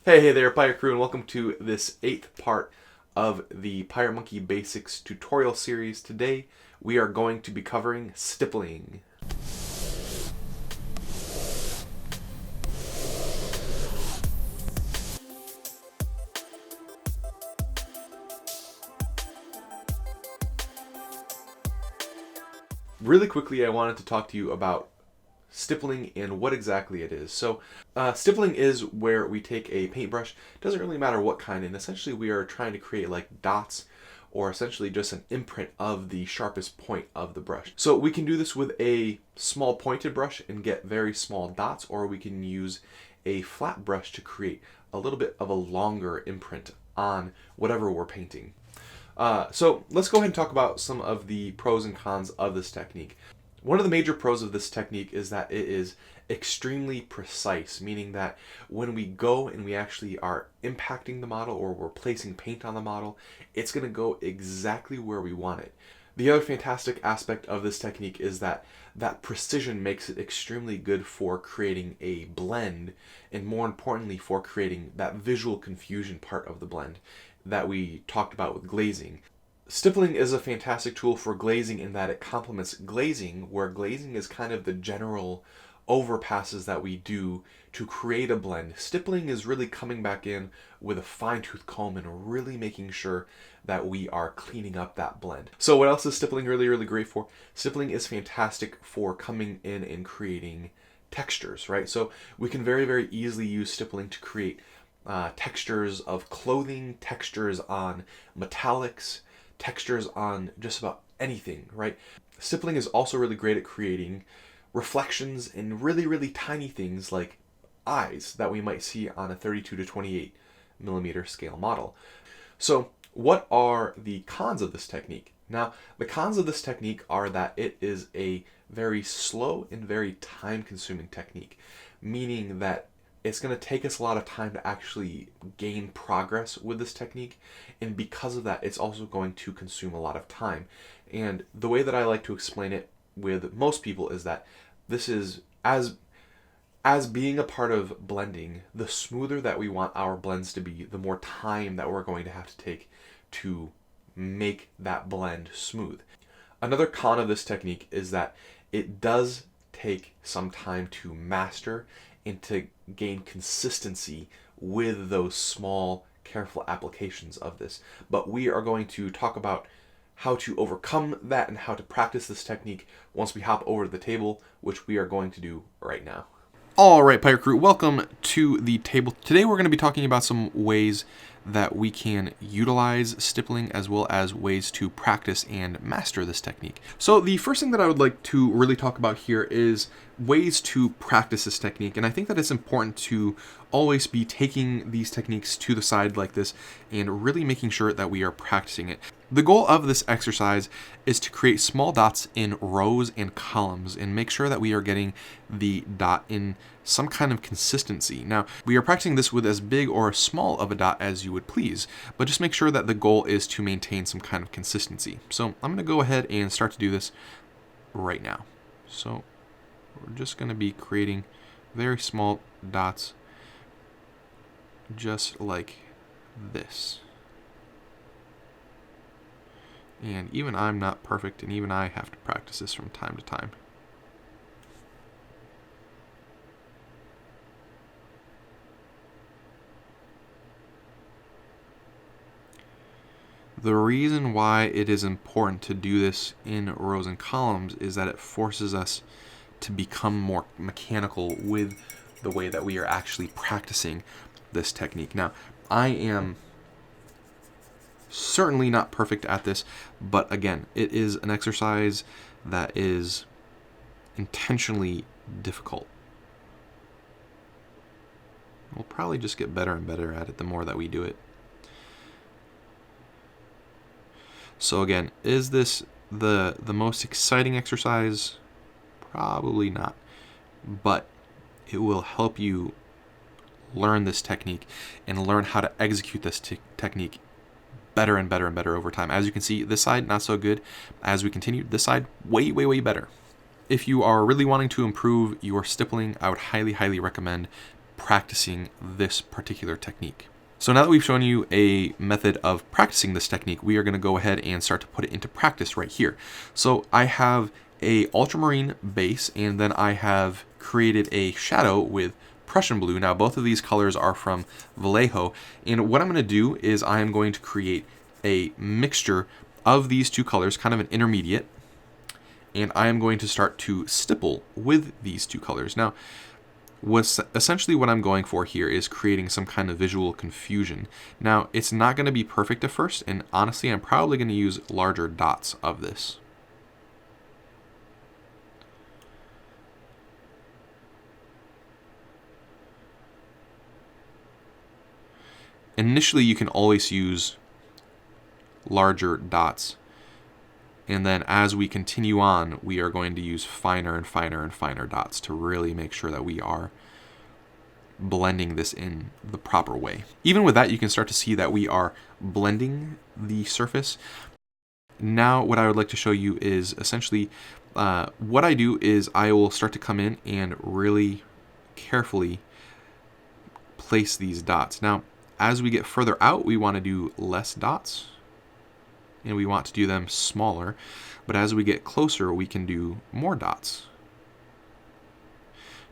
Hey there, Pirate Crew, and welcome to this 8th part of the Pirate Monkey Basics tutorial series. Today, we are going to be covering stippling. Really quickly, I wanted to talk to you about stippling and what exactly it is. So stippling is where we take a paintbrush, doesn't really matter what kind, and essentially we are trying to create like dots or essentially just an imprint of the sharpest point of the brush. So we can do this with a small pointed brush and get very small dots, or we can use a flat brush to create a little bit of a longer imprint on whatever we're painting. So let's go ahead and talk about some of the pros and cons of this technique. One of the major pros of this technique is that it is extremely precise, meaning that when we go and we actually are impacting the model or we're placing paint on the model, it's going to go exactly where we want it. The other fantastic aspect of this technique is that precision makes it extremely good for creating a blend, and more importantly for creating that visual confusion part of the blend that we talked about with glazing. Stippling is a fantastic tool for glazing in that it complements glazing, where glazing is kind of the general overpasses that we do to create a blend. Stippling is really coming back in with a fine-tooth comb and really making sure that we are cleaning up that blend. So what else is stippling really great for? Stippling is fantastic for coming in and creating textures, right? So we can very easily use stippling to create textures of clothing, textures on metallics, textures on just about anything, right? Stippling is also really great at creating reflections in really tiny things like eyes that we might see on a 32 to 28 millimeter scale model. So what are the cons of this technique? Now, the cons of this technique are that it is a very slow and very time-consuming technique, meaning that it's going to take us a lot of time to actually gain progress with this technique, and because of that, it's also going to consume a lot of time. And the way that I like to explain it with most people is that this is, as being a part of blending, the smoother that we want our blends to be, the more time that we're going to have to take to make that blend smooth. Another con of this technique is that it does take some time to master and to gain consistency with those small, careful applications of this. But we are going to talk about how to overcome that and how to practice this technique once we hop over to the table, which we are going to do right now. All right, Pirate Crew, welcome to the table. Today we're going to be talking about some ways that we can utilize stippling as well as ways to practice and master this technique. So the first thing that I would like to really talk about here is ways to practice this technique, and I think that it's important to always be taking these techniques to the side like this and really making sure that we are practicing it. The goal of this exercise is to create small dots in rows and columns and make sure that we are getting the dot in some kind of consistency. Now, we are practicing this with as big or as small of a dot as you would please, but just make sure that the goal is to maintain some kind of consistency. So I'm going to go ahead and start to do this right now. So we're just going to be creating very small dots just like this. And even I'm not perfect, and even I have to practice this from time to time. The reason why it is important to do this in rows and columns is that it forces us to become more mechanical with the way that we are actually practicing this technique. Now, I am certainly not perfect at this, but again, it is an exercise that is intentionally difficult. We'll probably just get better and better at it the more that we do it. So again, is this the most exciting exercise? Probably not, but it will help you learn this technique and learn how to execute this technique better and better over time. As you can see, this side not so good. As we continue, this side way better. If you are really wanting to improve your stippling, I would highly recommend practicing this particular technique. So now that we've shown you a method of practicing this technique, we are going to go ahead and start to put it into practice right here. So I have a ultramarine base, and then I have created a shadow with Prussian blue. Now both of these colors are from Vallejo, and what I'm going to do is I am going to create a mixture of these two colors, kind of an intermediate, and I am going to start to stipple with these two colors. Now, essentially what I'm going for here is creating some kind of visual confusion. Now, it's not going to be perfect at first, and honestly, I'm probably going to use larger dots of this. Initially, you can always use larger dots, and then as we continue on, we are going to use finer and finer and finer dots to really make sure that we are blending this in the proper way. Even with that, you can start to see that we are blending the surface. Now, what I would like to show you is essentially what I do is I will start to come in and really carefully place these dots. Now, as we get further out, we want to do less dots, and we want to do them smaller. But as we get closer, we can do more dots.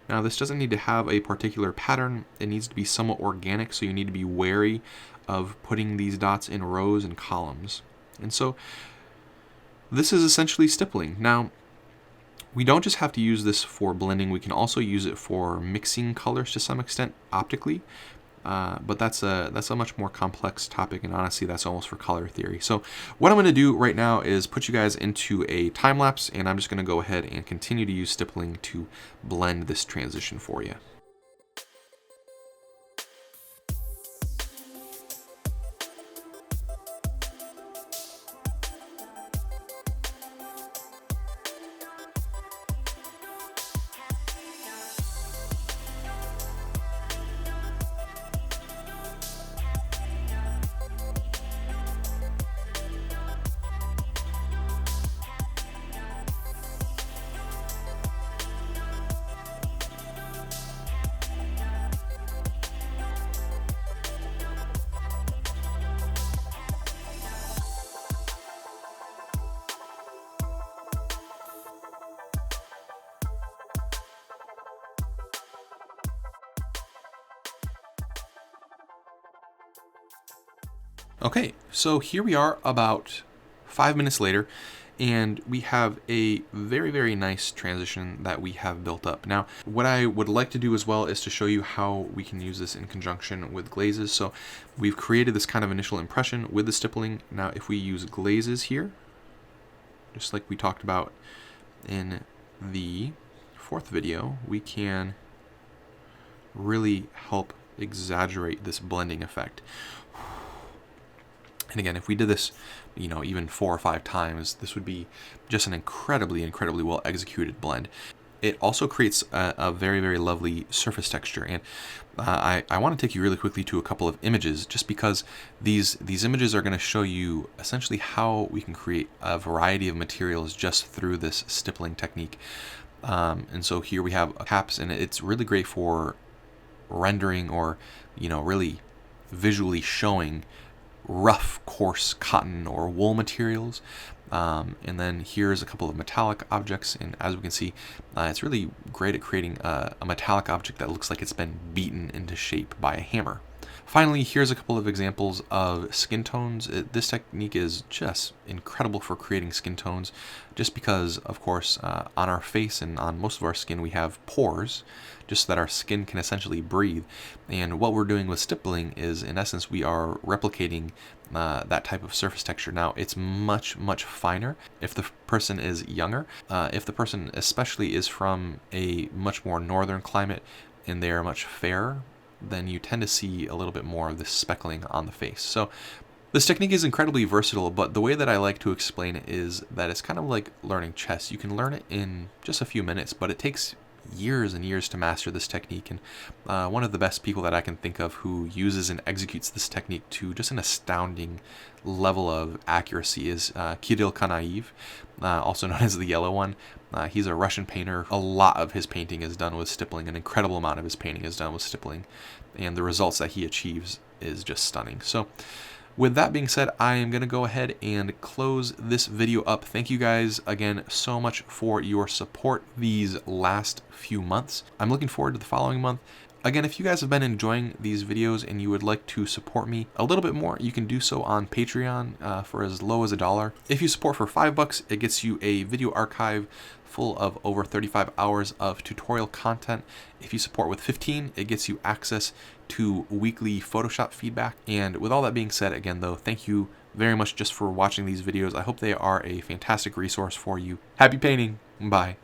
Now, this doesn't need to have a particular pattern. It needs to be somewhat organic, so you need to be wary of putting these dots in rows and columns. And so this is essentially stippling. Now, we don't just have to use this for blending. We can also use it for mixing colors to some extent optically. But that's a much more complex topic, and honestly, that's almost for color theory. So what I'm going to do right now is put you guys into a time lapse, and I'm just going to go ahead and continue to use stippling to blend this transition for you. Okay, so here we are about 5 minutes later, and we have a very, very nice transition that we have built up. Now, what I would like to do as well is to show you how we can use this in conjunction with glazes. So we've created this kind of initial impression with the stippling. Now, if we use glazes here, just like we talked about in the fourth video, we can really help exaggerate this blending effect. And again, if we did this, even 4 or 5 times, this would be just an incredibly, incredibly well executed blend. It also creates a very, very lovely surface texture. And I want to take you really quickly to a couple of images, just because these images are going to show you essentially how we can create a variety of materials just through this stippling technique. And so here we have caps, and it's really great for rendering or, really visually showing rough, coarse cotton or wool materials. And then here's a couple of metallic objects, and as we can see, it's really great at creating a metallic object that looks like it's been beaten into shape by a hammer. Finally, here's a couple of examples of skin tones. This technique is just incredible for creating skin tones, just because, of course, on our face and on most of our skin, we have pores, just so that our skin can essentially breathe. And what we're doing with stippling is, in essence, we are replicating that type of surface texture. Now, it's much, much finer if the person is younger. If the person especially is from a much more northern climate and they are much fairer, then you tend to see a little bit more of this speckling on the face. So this technique is incredibly versatile, but the way that I like to explain it is that it's kind of like learning chess. You can learn it in just a few minutes, but it takes years and years to master this technique, and one of the best people that I can think of who uses and executes this technique to just an astounding level of accuracy is Kirill Kanaev, also known as the Yellow One. He's a Russian painter. A lot of his painting is done with stippling. An incredible amount of his painting is done with stippling, and the results that he achieves is just stunning. So with that being said, I am going to go ahead and close this video up. Thank you guys again so much for your support these last few months. I'm looking forward to the following month. Again, if you guys have been enjoying these videos and you would like to support me a little bit more, you can do so on Patreon for as low as $1. If you support for $5, it gets you a video archive full of over 35 hours of tutorial content. If you support with 15, it gets you access to weekly Photoshop feedback. And with all that being said, again though, thank you very much just for watching these videos. I hope they are a fantastic resource for you. Happy painting. Bye.